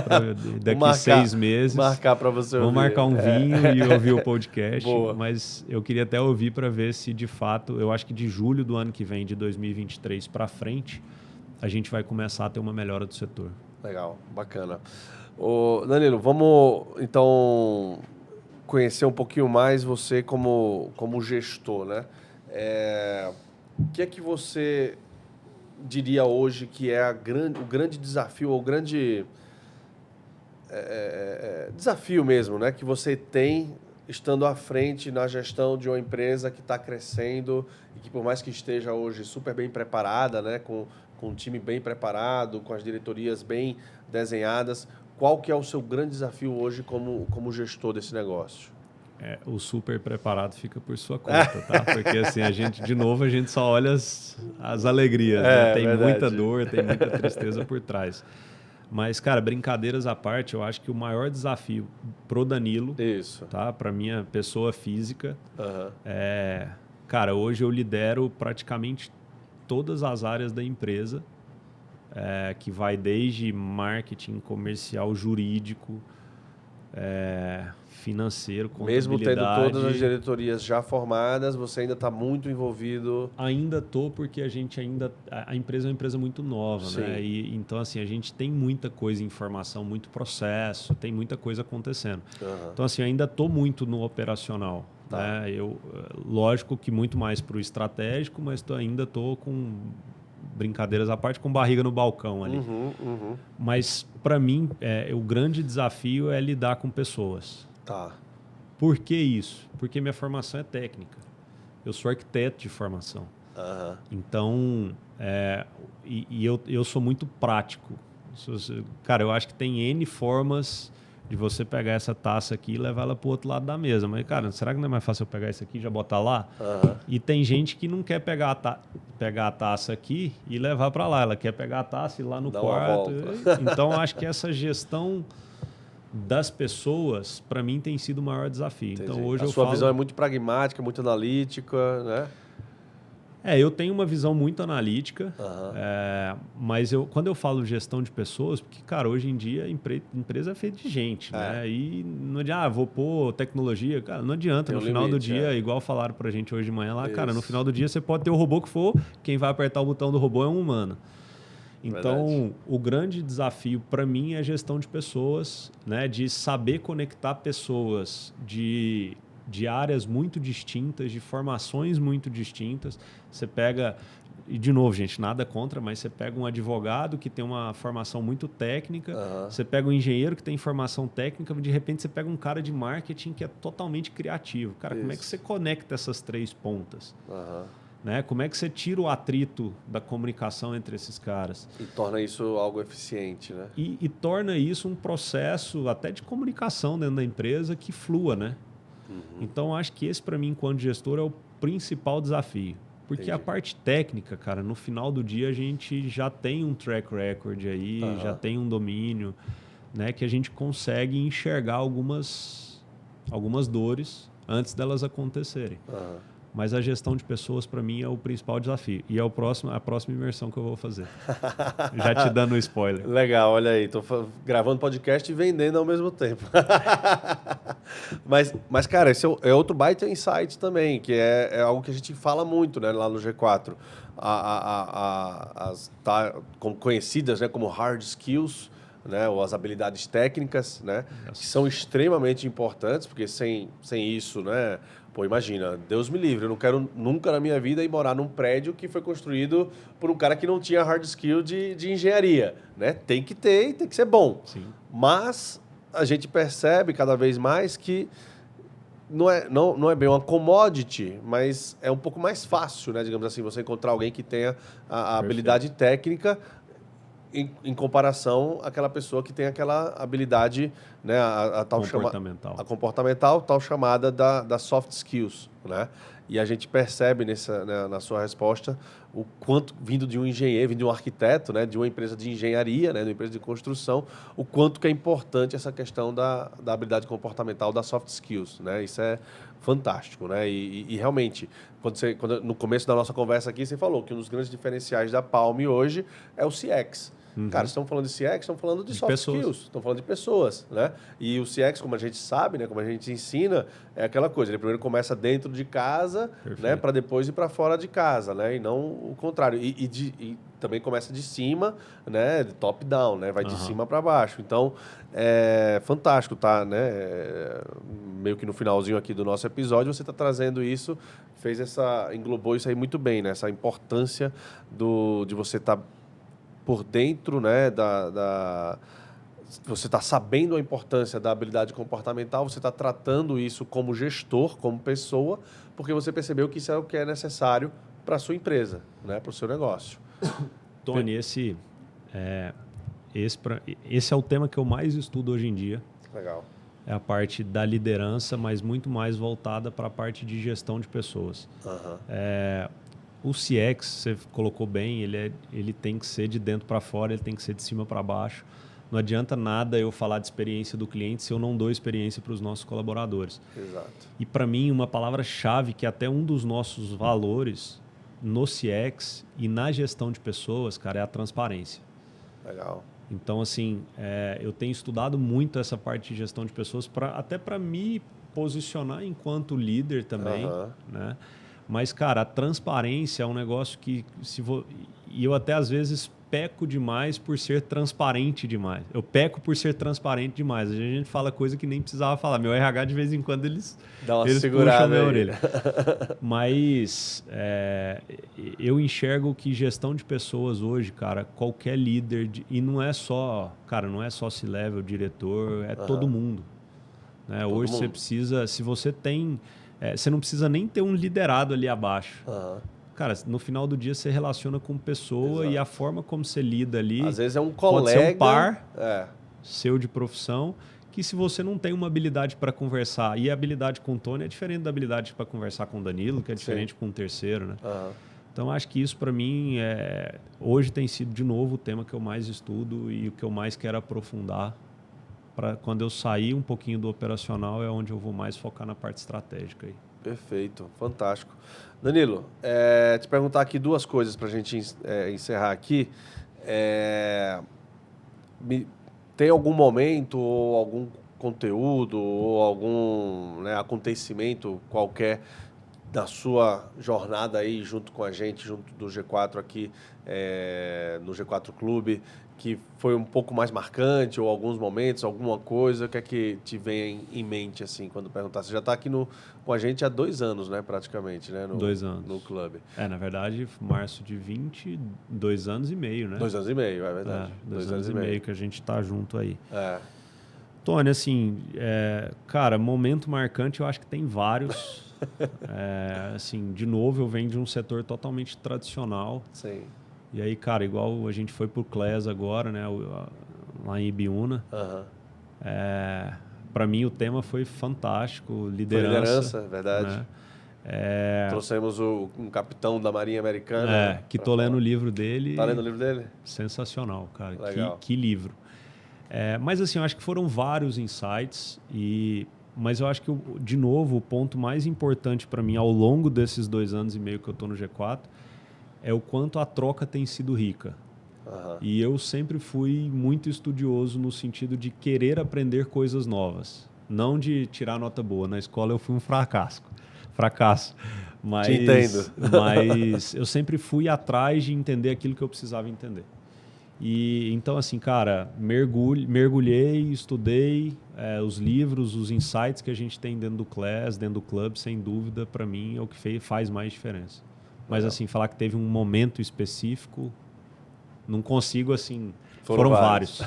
daqui 6 meses. Marcar para você ouvir. Vamos marcar um vinho e ouvir o podcast. Mas eu queria até ouvir para ver se, de fato, eu acho que de julho do ano que vem, de 2023 para frente, a gente vai começar a ter uma melhora do setor. Legal, bacana. Danilo, vamos então conhecer um pouquinho mais você como gestor, né? O que é que você diria hoje que é o grande desafio, ou o grande desafio mesmo, né, que você tem estando à frente na gestão de uma empresa que está crescendo e que, por mais que esteja hoje super bem preparada, né, com um time bem preparado, com as diretorias bem desenhadas, qual que é o seu grande desafio hoje como gestor desse negócio? O super preparado fica por sua conta, tá? Porque assim, a gente só olha as alegrias, né? Tem verdade. Muita dor, tem muita tristeza por trás. Mas, cara, brincadeiras à parte, eu acho que o maior desafio pro Danilo, Isso. tá? Pra minha pessoa física, Aham. cara, hoje eu lidero praticamente todas as áreas da empresa, que vai desde marketing, comercial, jurídico, financeiro, Mesmo tendo contabilidade. todas as diretorias já formadas, você ainda está muito envolvido. Ainda tô, porque a empresa é uma empresa muito nova, Sim. né? E, então, assim, a gente tem muita coisa, informação, muito processo, tem muita coisa acontecendo. Aham. Então, assim, eu ainda tô muito no operacional, Tá. né? Lógico que muito mais para o estratégico, mas ainda tô com brincadeiras à parte, com barriga no balcão ali. Uhum. Mas, para mim, o grande desafio é lidar com pessoas. Tá. Por que isso? Porque minha formação é técnica. Eu sou arquiteto de formação. Aham. Então, eu sou muito prático. Cara, eu acho que tem N formas de você pegar essa taça aqui e levar ela para o outro lado da mesa. Mas, cara, será que não é mais fácil eu pegar isso aqui e já botar lá? Aham. E tem gente que não quer pegar a taça aqui e levar para lá. Ela quer pegar a taça e ir lá no Dá uma quarto. volta. Então, eu acho que essa gestão das pessoas, para mim, tem sido o maior desafio. Entendi. Então, hoje a eu sua falo... visão é muito pragmática, muito analítica, né? Eu tenho uma visão muito analítica, Aham. mas quando eu falo gestão de pessoas, porque, cara, hoje em dia a empresa é feita de gente, né? E não adianta, vou pôr tecnologia, cara, não adianta. Tem No um final do limite, dia, igual falaram pra gente hoje de manhã lá, cara, no Isso. final do dia você pode ter o robô que for, quem vai apertar o botão do robô é um humano. Então, Verdade. o grande desafio para mim é a gestão de pessoas, né? De saber conectar pessoas de áreas muito distintas, de formações muito distintas. Você pega, e de novo, gente, nada contra, mas você pega um advogado que tem uma formação muito técnica, você pega um engenheiro que tem formação técnica, de repente você pega um cara de marketing que é totalmente criativo. Cara, como é que Isso. você conecta essas três pontas? Aham. Né? Como é que você tira o atrito da comunicação entre esses caras? E torna isso algo eficiente, né? E torna isso um processo até de comunicação dentro da empresa que flua, né? Então, acho que esse, para mim, enquanto gestor, é o principal desafio. Porque Entendi. a parte técnica, cara, no final do dia a gente já tem um track record aí, já tem um domínio, né? Que a gente consegue enxergar algumas dores antes delas acontecerem. Mas a gestão de pessoas, para mim, é o principal desafio. E é a próxima imersão que eu vou fazer. Já te dando um spoiler. Legal, olha aí. Tô gravando podcast e vendendo ao mesmo tempo. Mas, cara, esse é outro baita insight também, que é algo que a gente fala muito, né, lá no G4. As conhecidas, né, como hard skills, né, ou as habilidades técnicas, né, que são extremamente importantes, porque sem isso, né... Pô, imagina, Deus me livre, eu não quero nunca na minha vida ir morar num prédio que foi construído por um cara que não tinha hard skill de engenharia, né? Tem que ter e tem que ser bom. Sim. Mas a gente percebe cada vez mais que não é bem uma commodity, mas é um pouco mais fácil, né? Digamos assim, você encontrar alguém que tenha a habilidade técnica em comparação àquela pessoa que tem aquela habilidade, né, a tal comportamental. A comportamental, tal chamada da soft skills, né? E a gente percebe né, na sua resposta o quanto, vindo de um engenheiro, vindo de um arquiteto, né, de uma empresa de engenharia, né, de uma empresa de construção, o quanto que é importante essa questão da habilidade comportamental, da soft skills, né? Isso é fantástico, né? E realmente, no começo da nossa conversa aqui, você falou que um dos grandes diferenciais da Palm hoje é o CX. Cara, estamos falando de CX, estamos falando de soft skills, estamos falando de pessoas, né? E o CX, como a gente sabe, né, como a gente ensina, é aquela coisa, ele primeiro começa dentro de casa, né, para depois ir para fora de casa, né? E não o contrário. E também começa de cima, né, de top down, né? Vai de cima para baixo. Então, é fantástico, tá, né? Meio que no finalzinho aqui do nosso episódio, você está trazendo isso, englobou isso aí muito bem, né? Essa importância de você estar por dentro, né, você está sabendo a importância da habilidade comportamental, você está tratando isso como gestor, como pessoa, porque você percebeu que isso é o que é necessário para a sua empresa, né, para o seu negócio. Tony, esse é o tema que eu mais estudo hoje em dia. Legal. É a parte da liderança, mas muito mais voltada para a parte de gestão de pessoas. O CX, você colocou bem, ele tem que ser de dentro para fora, ele tem que ser de cima para baixo. Não adianta nada eu falar de experiência do cliente se eu não dou experiência para os nossos colaboradores. Exato. E para mim, uma palavra-chave que é até um dos nossos valores no CX e na gestão de pessoas, cara, é a transparência. Legal. Então, assim, eu tenho estudado muito essa parte de gestão de pessoas até para me posicionar enquanto líder também, né? Mas, cara, a transparência é um negócio que... E eu até, às vezes, peco demais por ser transparente demais. Eu peco por ser transparente demais. A gente fala coisa que nem precisava falar. Meu RH, de vez em quando, eles puxam a minha orelha. Mas eu enxergo que gestão de pessoas hoje, cara, qualquer líder... E não é só... Cara, não é só C-level, diretor, é todo mundo. Né? Hoje você precisa... Se você tem... você não precisa nem ter um liderado ali abaixo. Cara, no final do dia você relaciona com pessoa. Exato. E a forma como você lida ali... Às vezes é um colega... Pode ser um par seu de profissão, que se você não tem uma habilidade para conversar, e a habilidade com o Tony é diferente da habilidade para conversar com o Danilo, que é diferente com um terceiro, né? Então, acho que isso para mim, hoje tem sido, de novo, o tema que eu mais estudo e o que eu mais quero aprofundar. Para quando eu sair um pouquinho do operacional, é onde eu vou mais focar na parte estratégica aí. Perfeito, fantástico. Danilo, te perguntar aqui duas coisas para a gente encerrar aqui. Tem algum momento, ou algum conteúdo, ou algum acontecimento qualquer da sua jornada aí junto com a gente, junto do G4 aqui, no G4 Clube, que foi um pouco mais marcante, ou alguns momentos, alguma coisa, o que é que te vem em mente, assim, quando perguntar? Você já está aqui com a gente há 2 anos, né, praticamente, né? 2 anos. No clube. Na verdade, março de 20, 2 anos e meio, né? 2 anos e meio, é verdade. 2 anos e meio que a gente está junto aí. Tony, assim, cara, momento marcante, eu acho que tem vários. Assim, de novo, eu venho de um setor totalmente tradicional. Sim. E aí, cara, igual a gente foi pro CLES agora, né? Lá em Ibiúna. Para mim, o tema foi fantástico. Liderança, verdade. Né? Trouxemos um capitão da Marinha Americana. Que tô lendo o livro dele. Tá lendo o livro dele? Sensacional, cara. Legal. Que livro. Mas, assim, eu acho que foram vários insights. Mas eu acho que, de novo, o ponto mais importante para mim ao longo desses 2 anos e meio que eu tô no G4 é o quanto a troca tem sido rica. E eu sempre fui muito estudioso no sentido de querer aprender coisas novas. Não de tirar nota boa. Na escola eu fui um fracasso. Mas, te entendo. Mas eu sempre fui atrás de entender aquilo que eu precisava entender. E então, assim, cara, mergulhei, estudei os livros, os insights que a gente tem dentro do Class, dentro do clube, sem dúvida, para mim, é o que faz mais diferença. Mas, assim, falar que teve um momento específico, não consigo, assim... Foram vários.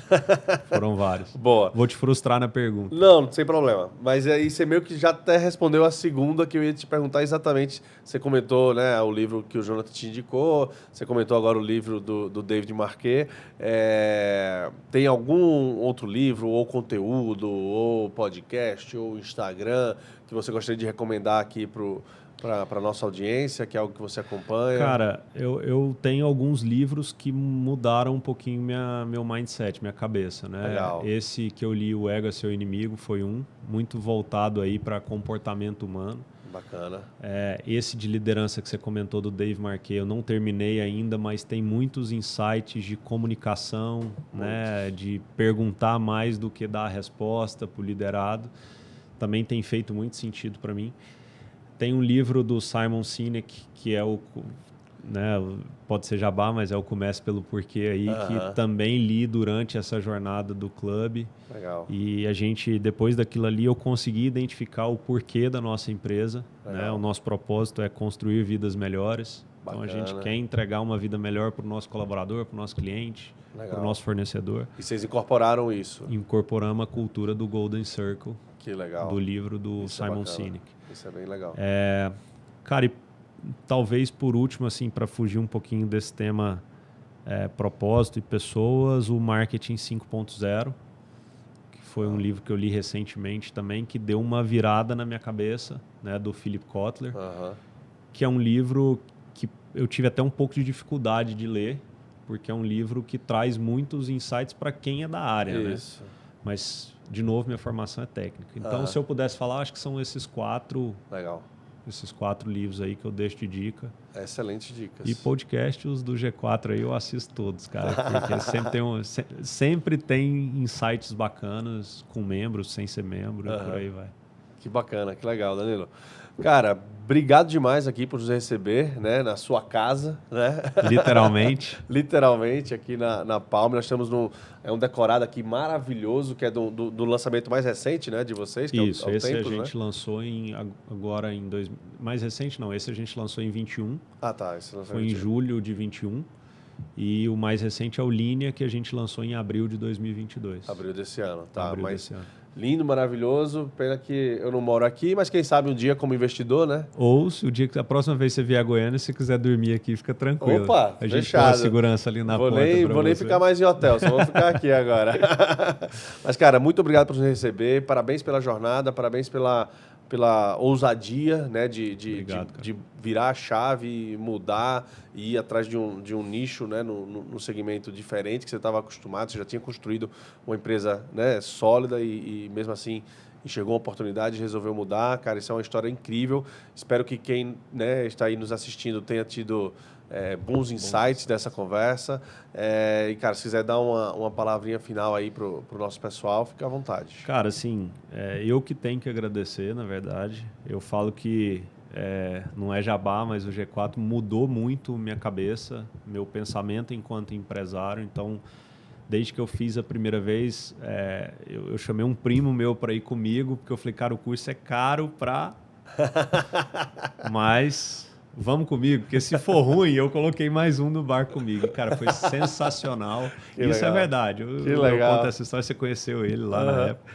Foram vários. Boa. Vou te frustrar na pergunta. Não, sem problema. Mas aí você meio que já até respondeu a segunda que eu ia te perguntar exatamente. Você comentou, né, o livro que o Jonathan te indicou, você comentou agora o livro do David Marquet. Tem algum outro livro, ou conteúdo, ou podcast, ou Instagram, que você gostaria de recomendar aqui para a nossa audiência, que é algo que você acompanha? Cara, eu tenho alguns livros que mudaram um pouquinho meu mindset, minha cabeça, né? Legal. Esse que eu li, O Ego é Seu Inimigo, foi muito voltado aí para comportamento humano. Bacana. Esse de liderança que você comentou do Dave Marquet, eu não terminei ainda, mas tem muitos insights de comunicação, né? De perguntar mais do que dar a resposta para o liderado. Também tem feito muito sentido para mim. Tem um livro do Simon Sinek, que é pode ser jabá, mas é o Comece pelo Porquê aí, que também li durante essa jornada do clube. Legal. E depois daquilo ali, eu consegui identificar o porquê da nossa empresa. Né? O nosso propósito é construir vidas melhores. Bacana. Então, a gente quer entregar uma vida melhor para o nosso colaborador, para o nosso cliente, para o nosso fornecedor. E vocês incorporaram isso? Incorporamos a cultura do Golden Circle. Que legal. Do livro do Simon Sinek. Isso é bem legal. Cara, e talvez por último, assim, para fugir um pouquinho desse tema propósito e pessoas, o Marketing 5.0, que foi um livro que eu li recentemente também, que deu uma virada na minha cabeça, né, do Philip Kotler, que é um livro que eu tive até um pouco de dificuldade de ler, porque é um livro que traz muitos insights para quem é da área, Isso. né? Mas, de novo, minha formação é técnica. Então, se eu pudesse falar, acho que são esses quatro livros aí que eu deixo de dica. Excelentes dicas. E podcasts do G4 aí eu assisto todos, cara, porque sempre tem insights bacanas com membros, sem ser membro, e por aí vai. Que bacana, que legal, Danilo. Cara, obrigado demais aqui por nos receber, né, na sua casa, né? Literalmente. Literalmente, aqui na Palme. Nós estamos um decorado aqui maravilhoso, que é do lançamento mais recente, né, de vocês. Que Isso, é o esse Templos, a gente lançou agora em... Mais recente não, esse a gente lançou em 21. Ah, tá. Esse foi em julho de 21. E o mais recente é o Linea, que a gente lançou em abril de 2022. Abril desse ano, tá. Abril desse ano. Lindo, maravilhoso. Pena que eu não moro aqui, mas quem sabe um dia como investidor, né? Ou se a próxima vez você vier a Goiânia, se quiser dormir aqui, fica tranquilo. Opa, a gente fechado. põe a segurança ali na porta. Vou nem ficar mais em hotel, só vou ficar aqui agora. Mas, cara, muito obrigado por nos receber. Parabéns pela jornada, parabéns pela ousadia, né, de virar a chave, mudar e ir atrás de um nicho, né, no segmento diferente que você estava acostumado. Você já tinha construído uma empresa, né, sólida e mesmo assim enxergou uma oportunidade e resolveu mudar. Cara, isso é uma história incrível. Espero que quem, né, está aí nos assistindo tenha tido bons insights dessa conversa. E, cara, se quiser dar uma palavrinha final aí pro nosso pessoal, fica à vontade. Cara, assim, eu que tenho que agradecer, na verdade. Eu falo que não é jabá, mas o G4 mudou muito minha cabeça, meu pensamento enquanto empresário. Então, desde que eu fiz a primeira vez, eu chamei um primo meu para ir comigo, porque eu falei, cara, o curso é caro mas vamos comigo, porque se for ruim, eu coloquei mais um no bar comigo. Cara, foi sensacional. Isso legal. É verdade. Eu conto essa história, você conheceu ele lá na época.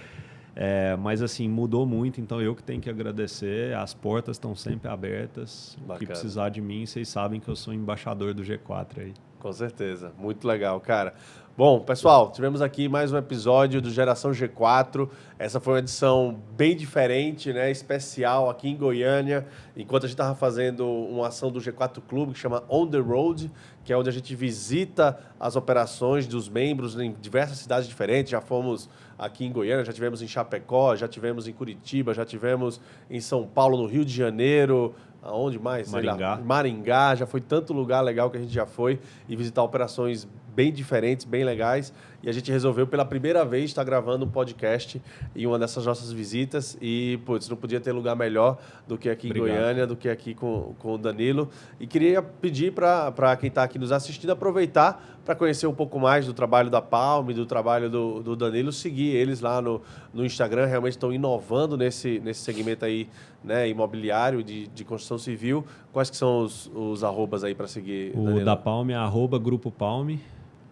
Mas assim, mudou muito, então eu que tenho que agradecer. As portas estão sempre abertas. O que precisar de mim, vocês sabem que eu sou embaixador do G4 aí. Com certeza. Muito legal, cara. Bom, pessoal, tivemos aqui mais um episódio do Geração G4. Essa foi uma edição bem diferente, né? Especial aqui em Goiânia, enquanto a gente estava fazendo uma ação do G4 Clube que chama On The Road, que é onde a gente visita as operações dos membros em diversas cidades diferentes. Já fomos aqui em Goiânia, já tivemos em Chapecó, já tivemos em Curitiba, já tivemos em São Paulo, no Rio de Janeiro. Aonde mais? Maringá. Já foi tanto lugar legal que a gente já foi e visitar operações bem diferentes, bem legais. E a gente resolveu pela primeira vez estar gravando um podcast em uma dessas nossas visitas. E, putz, não podia ter lugar melhor do que aqui em Goiânia, do que aqui com o Danilo. E queria pedir para quem está aqui nos assistindo aproveitar para conhecer um pouco mais do trabalho da Palme, do trabalho do Danilo, seguir eles lá no Instagram. Realmente estão inovando nesse segmento aí, né, imobiliário de construção civil. Quais que são os arrobas aí para seguir, Danilo? O da Palme é @Grupo Palme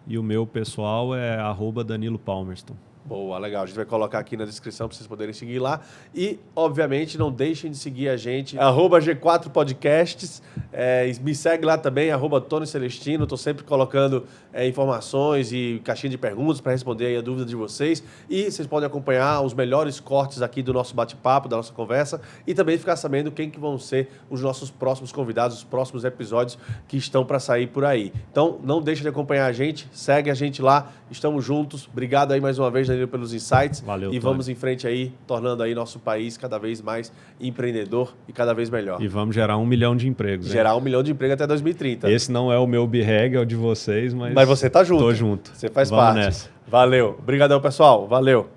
e o meu pessoal é @Danilo Palmerston. Boa, legal. A gente vai colocar aqui na descrição para vocês poderem seguir lá. E, obviamente, não deixem de seguir a gente, @G4 Podcasts. Me segue lá também, @Tony Celestino. Estou sempre colocando informações e caixinha de perguntas para responder aí a dúvida de vocês. E vocês podem acompanhar os melhores cortes aqui do nosso bate-papo, da nossa conversa. E também ficar sabendo quem que vão ser os nossos próximos convidados, os próximos episódios que estão para sair por aí. Então, não deixe de acompanhar a gente. Segue a gente lá. Estamos juntos. Obrigado aí mais uma vez, Danilo, pelos insights. Valeu, e vamos em frente aí, tornando aí nosso país cada vez mais empreendedor e cada vez melhor. E vamos gerar 1 milhão de empregos. Gerar 1 milhão de empregos até 2030. Esse não é o meu BREG, é o de vocês, mas você tá junto. Tô junto. Você faz vamos parte. Nessa. Valeu. Obrigadão, pessoal. Valeu.